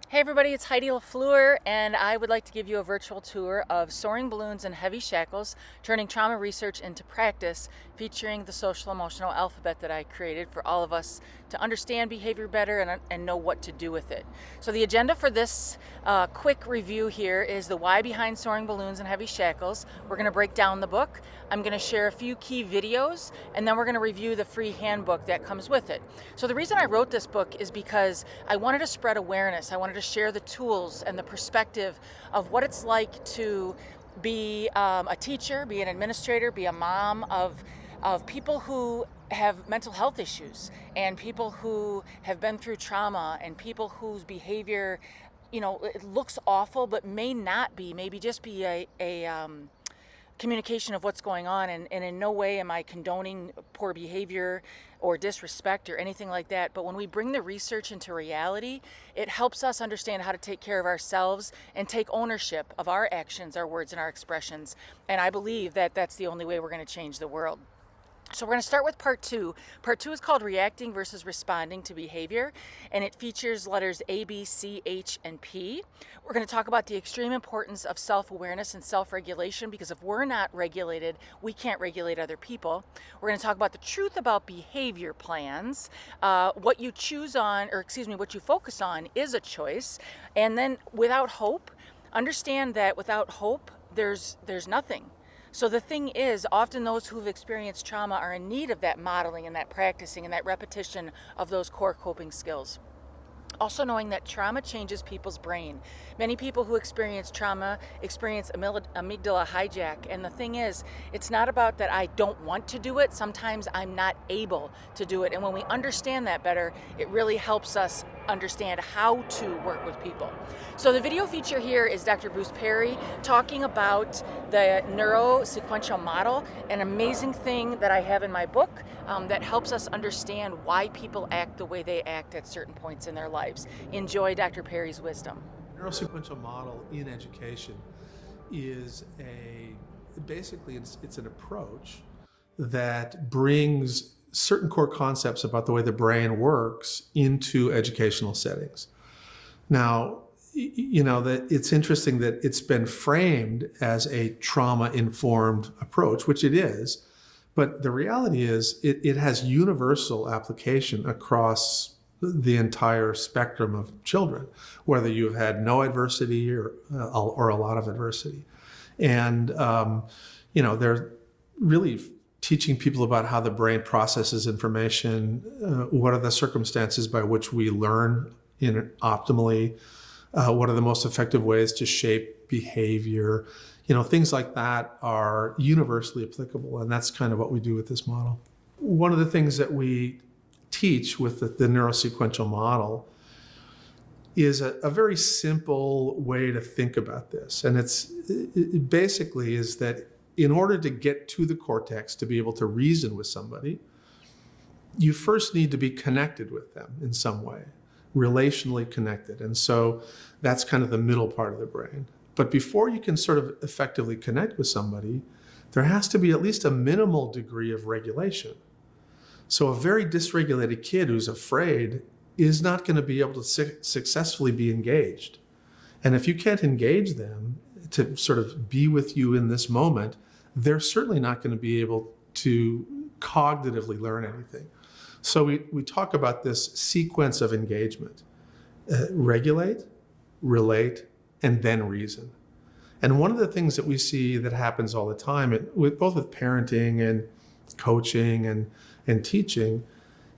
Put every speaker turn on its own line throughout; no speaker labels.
Hey everybody, it's Heidi LaFleur, and I would like to give you a virtual tour of Soaring Balloons and Heavy Shackles, turning trauma research into practice, featuring the social emotional alphabet that I created for all of us to understand behavior better and know what to do with it. So the agenda for this quick review here is the why behind Soaring Balloons and Heavy Shackles. We're going to break down the book. I'm going to share a few key videos, and then we're going to review the free handbook that comes with it. So the reason I wrote this book is because I wanted to spread awareness. I wanted to share the tools and the perspective of what it's like to be a teacher, be an administrator, be a mom of people who have mental health issues and people who have been through trauma and people whose behavior, it looks awful but may not be, maybe just be a communication of what's going on, and in no way am I condoning poor behavior or disrespect or anything like that. But when we bring the research into reality, it helps us understand how to take care of ourselves and take ownership of our actions, our words, and our expressions. And I believe that that's the only way we're going to change the world. So we're going to start with part two. Part two is called Reacting versus Responding to Behavior, and it features letters A, B, C, H, and P. We're going to talk about the extreme importance of self-awareness and self-regulation, because if we're not regulated, we can't regulate other people. We're going to talk about the truth about behavior plans. What you choose on, or excuse me, what you focus on is a choice. And then without hope, understand that without hope, there's nothing. So the thing is, often those who've experienced trauma are in need of that modeling and that practicing and that repetition of those core coping skills. Also knowing that trauma changes people's brain. Many people who experience trauma experience amygdala hijack. And the thing is, it's not about that I don't want to do it. Sometimes I'm not able to do it. And when we understand that better, it really helps us understand how to work with people. So the video feature here is Dr. Bruce Perry talking about the neurosequential model, an amazing thing that I have in my book that helps us understand why people act the way they act at certain points in their lives. Enjoy Dr. Perry's wisdom.
Neurosequential model in education is basically it's an approach that brings certain core concepts about the way the brain works into educational settings. Now, that it's interesting that it's been framed as a trauma-informed approach, which it is, but the reality is it has universal application across the entire spectrum of children, whether you've had no adversity or a lot of adversity. And, they're really teaching people about how the brain processes information, what are the circumstances by which we learn optimally, what are the most effective ways to shape behavior. Things like that are universally applicable, and that's kind of what we do with this model. One of the things that we teach with the neurosequential model is a very simple way to think about this. And it basically is that in order to get to the cortex, to be able to reason with somebody, you first need to be connected with them in some way, relationally connected. And so that's kind of the middle part of the brain. But before you can sort of effectively connect with somebody, there has to be at least a minimal degree of regulation. So a very dysregulated kid who's afraid is not going to be able to successfully be engaged. And if you can't engage them to sort of be with you in this moment, they're certainly not going to be able to cognitively learn anything. So we talk about this sequence of engagement: regulate, relate, and then reason. And one of the things that we see that happens all the time, both with parenting and coaching and teaching,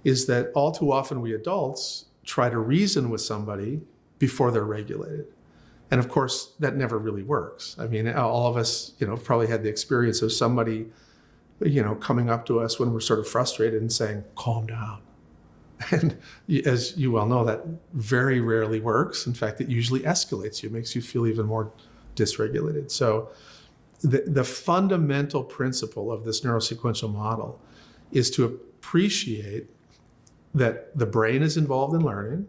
is that all too often we adults try to reason with somebody before they're regulated. And of course, that never really works. I mean, all of us, probably had the experience of somebody, coming up to us when we're sort of frustrated and saying, calm down. And as you well know, that very rarely works. In fact, it usually escalates you, makes you feel even more dysregulated. So the fundamental principle of this neurosequential model is to appreciate that the brain is involved in learning,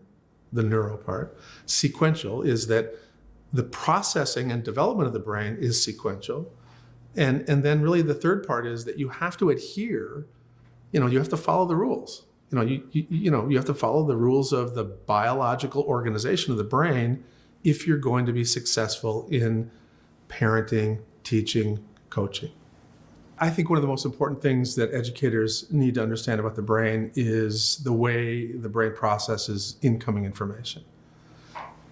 the neuro part. Sequential is that the processing and development of the brain is sequential. And then really the third part is that you have to adhere, you have to follow the rules. You have to follow the rules of the biological organization of the brain if you're going to be successful in parenting, teaching, coaching. I think one of the most important things that educators need to understand about the brain is the way the brain processes incoming information.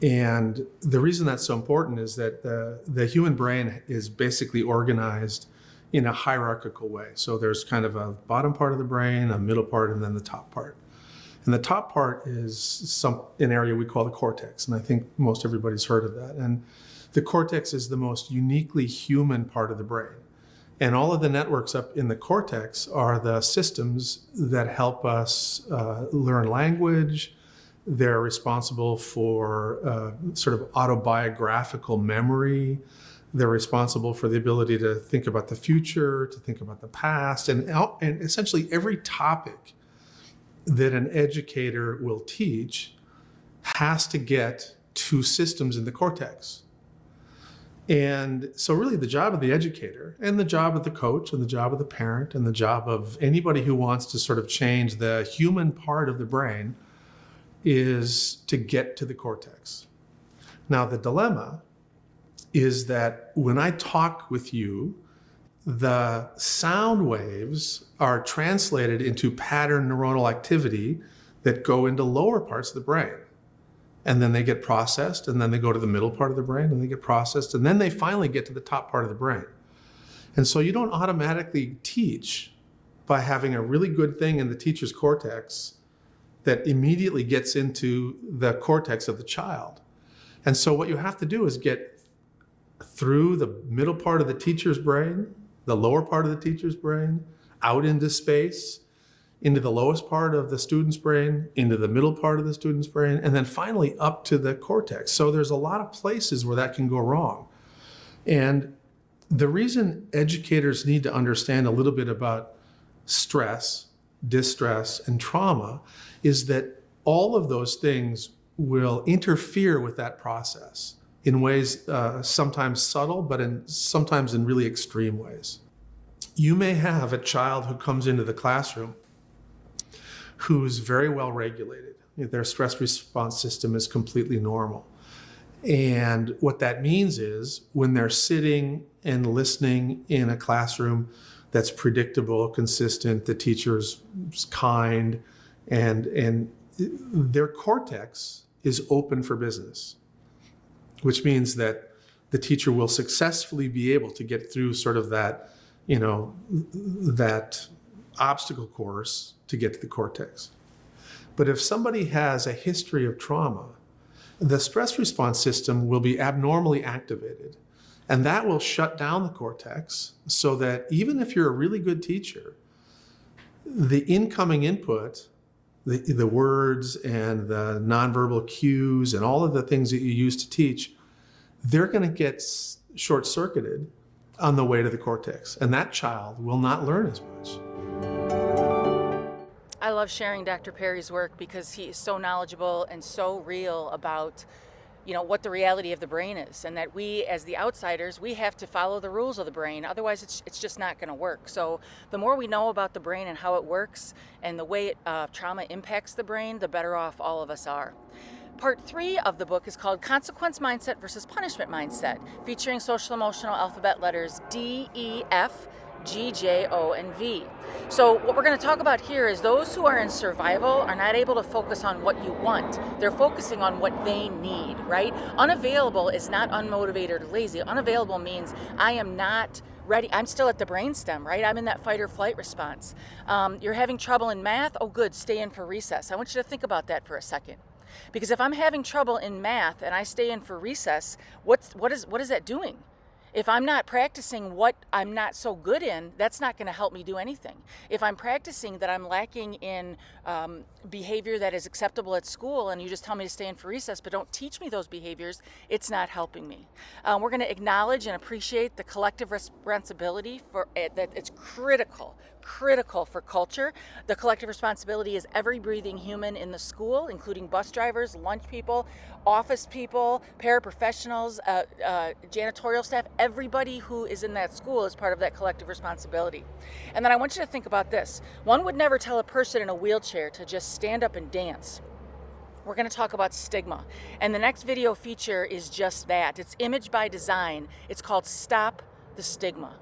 And the reason that's so important is that the human brain is basically organized in a hierarchical way. So there's kind of a bottom part of the brain, a middle part, and then the top part. And the top part is an area we call the cortex. And I think most everybody's heard of that. And the cortex is the most uniquely human part of the brain. And all of the networks up in the cortex are the systems that help us learn language. They're responsible for sort of autobiographical memory. They're responsible for the ability to think about the future, to think about the past, and essentially every topic that an educator will teach has to get to systems in the cortex. And so really the job of the educator and the job of the coach and the job of the parent and the job of anybody who wants to sort of change the human part of the brain is to get to the cortex. Now, the dilemma is that when I talk with you, the sound waves are translated into pattern neuronal activity that go into lower parts of the brain. And then they get processed, and then they go to the middle part of the brain, and they get processed, and then they finally get to the top part of the brain. And so you don't automatically teach by having a really good thing in the teacher's cortex that immediately gets into the cortex of the child. And so what you have to do is get through the middle part of the teacher's brain, the lower part of the teacher's brain, out into space, into the lowest part of the student's brain, into the middle part of the student's brain, and then finally up to the cortex. So there's a lot of places where that can go wrong. And the reason educators need to understand a little bit about stress, distress, and trauma is that all of those things will interfere with that process in ways sometimes subtle, but sometimes in really extreme ways. You may have a child who comes into the classroom who's very well regulated. Their stress response system is completely normal. And what that means is when they're sitting and listening in a classroom that's predictable, consistent, the teacher's kind, and their cortex is open for business, which means that the teacher will successfully be able to get through sort of that, that obstacle course to get to the cortex. But if somebody has a history of trauma, the stress response system will be abnormally activated. And that will shut down the cortex so that even if you're a really good teacher, the incoming input, the words and the nonverbal cues and all of the things that you use to teach, they're going to get short-circuited on the way to the cortex. And that child will not learn as much.
I love sharing Dr. Perry's work because he is so knowledgeable and so real about, what the reality of the brain is, and that we, as the outsiders, we have to follow the rules of the brain. Otherwise, it's just not going to work. So the more we know about the brain and how it works and the way trauma impacts the brain, the better off all of us are. Part 3 of the book is called Consequence Mindset versus Punishment Mindset, featuring social emotional alphabet letters D, E, F, G, J, O, and V. So what we're going to talk about here is those who are in survival are not able to focus on what you want. They're focusing on what they need, right? Unavailable is not unmotivated or lazy. Unavailable means I am not ready. I'm still at the brainstem, right? I'm in that fight or flight response. You're having trouble in math? Oh, good, stay in for recess. I want you to think about that for a second. Because if I'm having trouble in math and I stay in for recess, what is that doing? If I'm not practicing what I'm not so good in, that's not going to help me do anything. If I'm practicing that I'm lacking in behavior that is acceptable at school and you just tell me to stay in for recess but don't teach me those behaviors, it's not helping me. We're going to acknowledge and appreciate the collective responsibility for it, that it's critical for culture. The collective responsibility is every breathing human in the school, including bus drivers, lunch people, office people, paraprofessionals, janitorial staff. everybody who is in that school is part of that collective responsibility. And then I want you to think about this. One would never tell a person in a wheelchair to just stand up and dance. We're going to talk about stigma. And the next video feature is just that. It's image by design. It's called Stop the Stigma.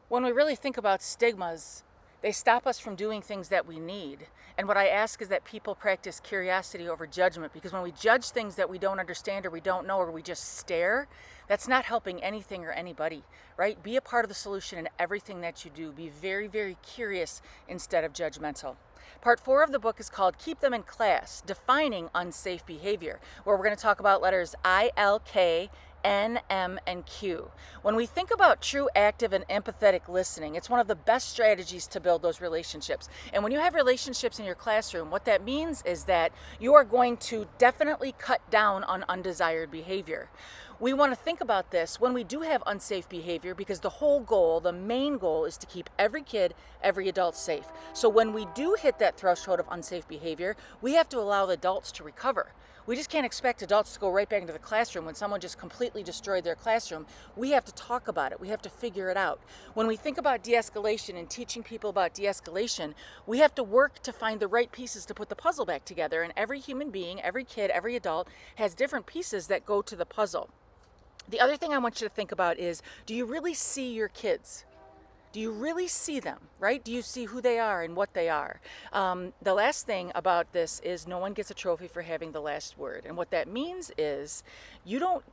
When we really think about stigmas, they stop us from doing things that we need. And what I ask is that people practice curiosity over judgment, because when we judge things that we don't understand or we don't know, or we just stare, that's not helping anything or anybody, right? Be a part of the solution in everything that you do. Be very, very curious instead of judgmental. Part 4 of the book is called Keep Them in Class, Defining Unsafe Behavior, where we're going to talk about letters I, L, K, N, M, and Q. When we think about true, active, and empathetic listening, it's one of the best strategies to build those relationships. And when you have relationships in your classroom, what that means is that you are going to definitely cut down on undesired behavior. We want to think about this when we do have unsafe behavior, because the whole goal, the main goal, is to keep every kid, every adult safe. So when we do hit that threshold of unsafe behavior, we have to allow the adults to recover. We just can't expect adults to go right back into the classroom when someone just completely destroyed their classroom. We have to talk about it. We have to figure it out. When we think about de-escalation and teaching people about de-escalation, we have to work to find the right pieces to put the puzzle back together. And every human being, every kid, every adult has different pieces that go to the puzzle. The other thing I want you to think about is, do you really see your kids? do you really see them, right? Do you see who they are and what they are? The last thing about this is no one gets a trophy for having the last word. And what that means is you don't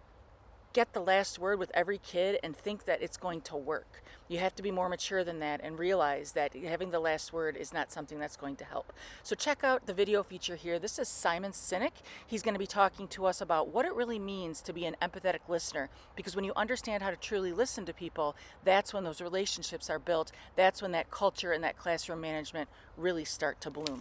get the last word with every kid and think that it's going to work. You have to be more mature than that and realize that having the last word is not something that's going to help. So check out the video feature here. This is Simon Sinek. He's going to be talking to us about what it really means to be an empathetic listener, because when you understand how to truly listen to people, that's when those relationships are built. That's when that culture and that classroom management really start to bloom.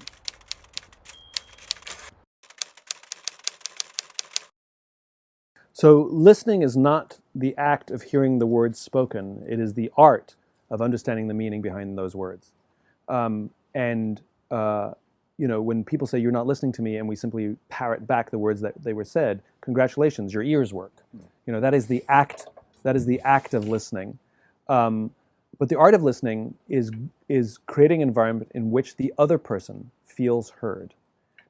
So listening is not the act of hearing the words spoken. It is the art of understanding the meaning behind those words. And when people say, "You're not listening to me," and we simply parrot back the words that they were said, congratulations, your ears work. That is the act. That is the act of listening. But the art of listening is creating an environment in which the other person feels heard.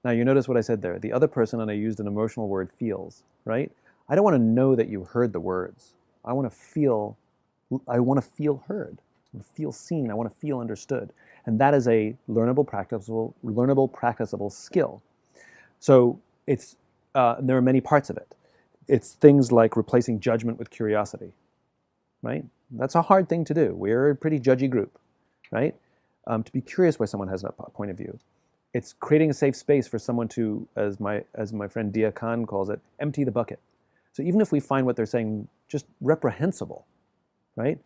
Now, you notice what I said there. The other person, and I used an emotional word, feels, right? I don't want to know that you heard the words. I want to feel heard. I want to feel seen. I want to feel understood. And that is a learnable, practicable skill. So there are many parts of it. It's things like replacing judgment with curiosity, right? That's a hard thing to do. We're a pretty judgy group, right? To be curious why someone has a point of view. It's creating a safe space for someone to, as my friend Dia Khan calls it, empty the bucket. So even if we find what they're saying just reprehensible, right?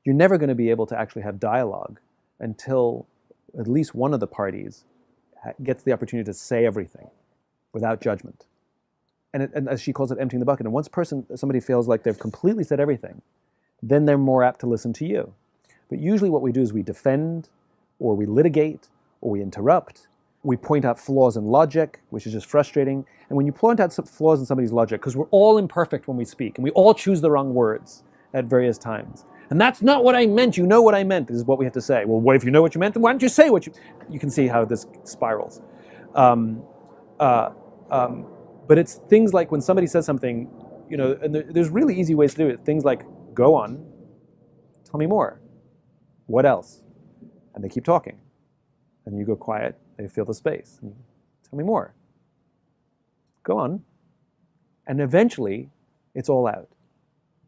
You're never going to be able to actually have dialogue until at least one of the parties gets the opportunity to say everything without judgment. And as she calls it, emptying the bucket. And once somebody feels like they've completely said everything, then they're more apt to listen to you. But usually what we do is we defend, or we litigate, or we interrupt. We point out flaws in logic, which is just frustrating. And when you point out some flaws in somebody's logic, because we're all imperfect when we speak, and we all choose the wrong words at various times. And that's not what I meant. You know what I meant is what we have to say. Well, what if you know what you meant? Then why don't you say what you can see how this spirals. But it's things like when somebody says something, and there's really easy ways to do it. Things like, go on, tell me more. What else? And they keep talking. And you go quiet, they feel the space. And tell me more. Go on. And eventually, it's all out.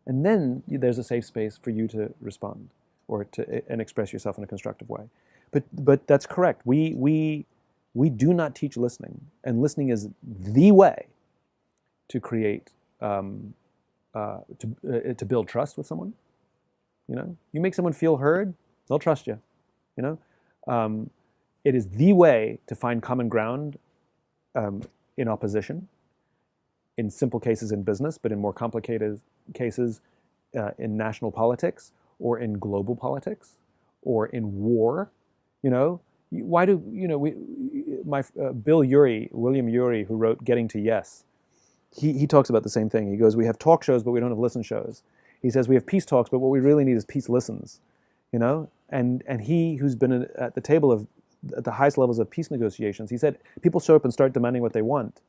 And then there's a safe space for you to respond and express yourself in a constructive way. But that's correct. We do not teach listening. And listening is the way to create, to build trust with someone. You make someone feel heard, they'll trust you. It is the way to find common ground in opposition, in simple cases in business, but in more complicated cases in national politics, or in global politics, or in war. Why do William Ury, who wrote Getting to Yes, he talks about the same thing. He goes, we have talk shows, but we don't have listen shows. He says we have peace talks, but what we really need is peace listens. And he, who's been at the table at the highest levels of peace negotiations, he said people show up and start demanding what they want,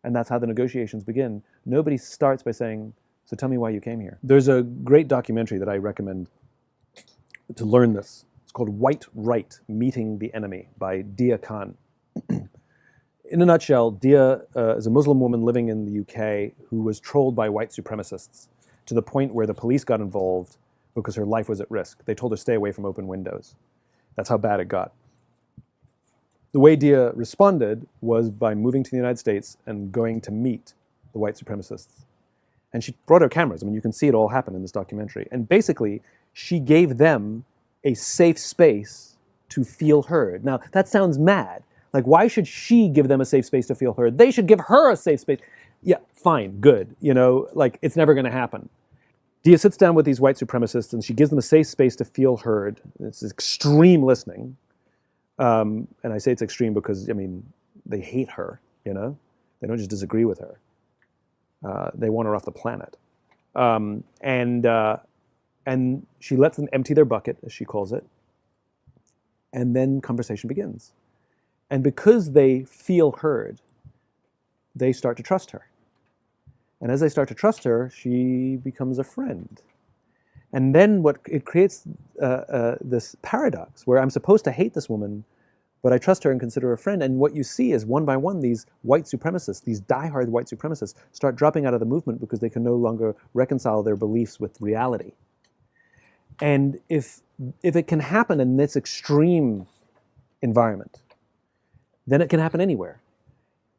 and that's how the negotiations begin. Nobody starts by saying, so tell me why you came here. There's a great documentary that I recommend to learn this. It's called White Right, Meeting the Enemy by Dia Khan. In a nutshell, Dia is a Muslim woman living in the UK who was trolled by white supremacists to the point where the police got involved because her life was at risk. They told her stay away from open windows. That's how bad it got. The way Dia responded was by moving to the United States and going to meet the white supremacists. And she brought her cameras. I mean, you can see it all happen in this documentary. And basically, she gave them a safe space to feel heard. Now, that sounds mad. Like, why should she give them a safe space to feel heard? They should give her a safe space. Yeah, fine, good. It's never going to happen. Dia sits down with these white supremacists and she gives them a safe space to feel heard. It's extreme listening. And I say it's extreme because, they hate her, They don't just disagree with her. They want her off the planet. And she lets them empty their bucket, as she calls it. And then conversation begins. And because they feel heard, they start to trust her. And as they start to trust her, she becomes a friend. And then what it creates this paradox where I'm supposed to hate this woman, but I trust her and consider her a friend. And what you see is one by one, these white supremacists, these diehard white supremacists, start dropping out of the movement because they can no longer reconcile their beliefs with reality. And if it can happen in this extreme environment, then it can happen anywhere.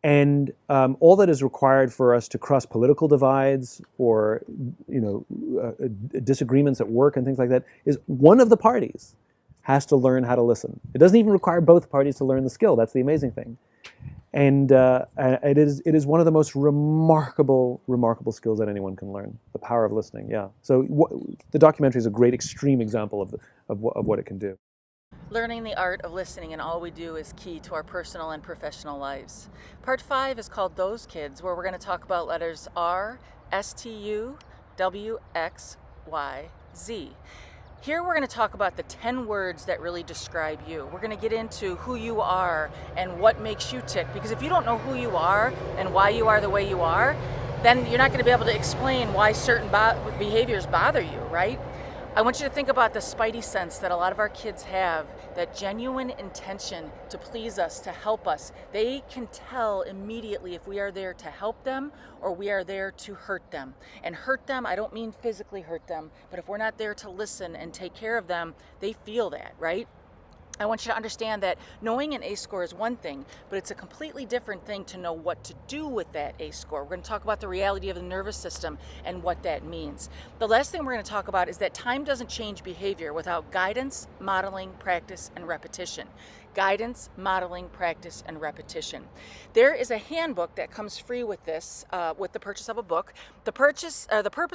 And all that is required for us to cross political divides or disagreements at work and things like that is one of the parties has to learn how to listen. It doesn't even require both parties to learn the skill. That's the amazing thing. And it is one of the most remarkable skills that anyone can learn, the power of listening. Yeah. So the documentary is a great extreme example of what it can do.
Learning the art of listening in all we do is key to our personal and professional lives. Part 5 is called Those Kids, where we're going to talk about letters R, S, T, U, W, X, Y, Z. Here we're going to talk about the 10 words that really describe you. We're going to get into who you are and what makes you tick, because if you don't know who you are and why you are the way you are, then you're not going to be able to explain why certain behaviors bother you, right? I want you to think about the spidey sense that a lot of our kids have, that genuine intention to please us, to help us. They can tell immediately if we are there to help them or we are there to hurt them. And hurt them, I don't mean physically hurt them, but if we're not there to listen and take care of them, they feel that, right? I want you to understand that knowing an ACE score is one thing, but it's a completely different thing to know what to do with that ACE score. We're going to talk about the reality of the nervous system and what that means. The last thing we're going to talk about is that time doesn't change behavior without guidance, modeling, practice, and repetition. Guidance, modeling, practice, and repetition. There is a handbook that comes free with this, with the purchase of a book. The purpose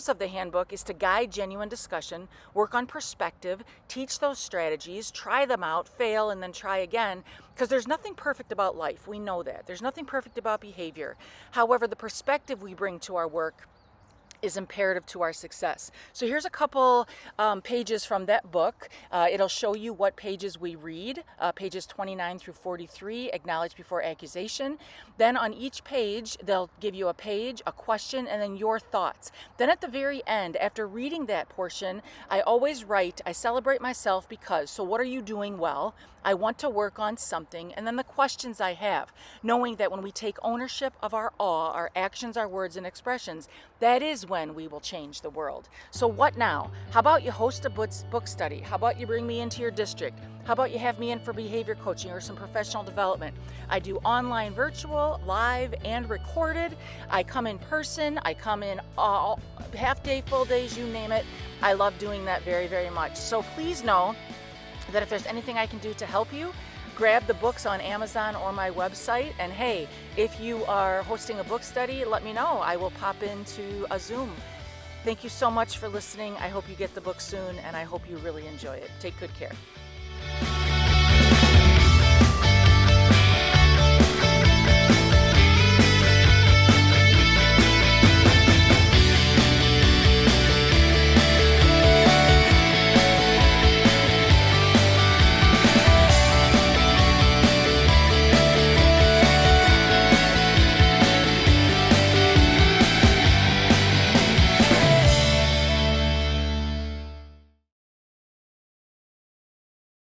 of the handbook is to guide genuine discussion, work on perspective, teach those strategies, try them out, fail, and then try again, because there's nothing perfect about life. We know that. There's nothing perfect about behavior. However, the perspective we bring to our work is imperative to our success. So here's a couple pages from that book. It'll show you what pages we read, pages 29 through 43, acknowledge before accusation. Then on each page, they'll give you a page, a question, and then your thoughts. Then at the very end, after reading that portion, I always write, I celebrate myself because, so what are you doing well? I want to work on something, and then the questions I have, knowing that when we take ownership of our awe, our actions, our words, and expressions, that is when we will change the world. So what now? How about you host a book study? How about you bring me into your district? How about you have me in for behavior coaching or some professional development? I do online, virtual, live, and recorded. I come in person. I come in all half day, full days, you name it. I love doing that very, very much. So please know that if there's anything I can do to help you, grab the books on Amazon or my website. And hey, if you are hosting a book study, let me know. I will pop into a Zoom. Thank you so much for listening. I hope you get the book soon, and I hope you really enjoy it. Take good care.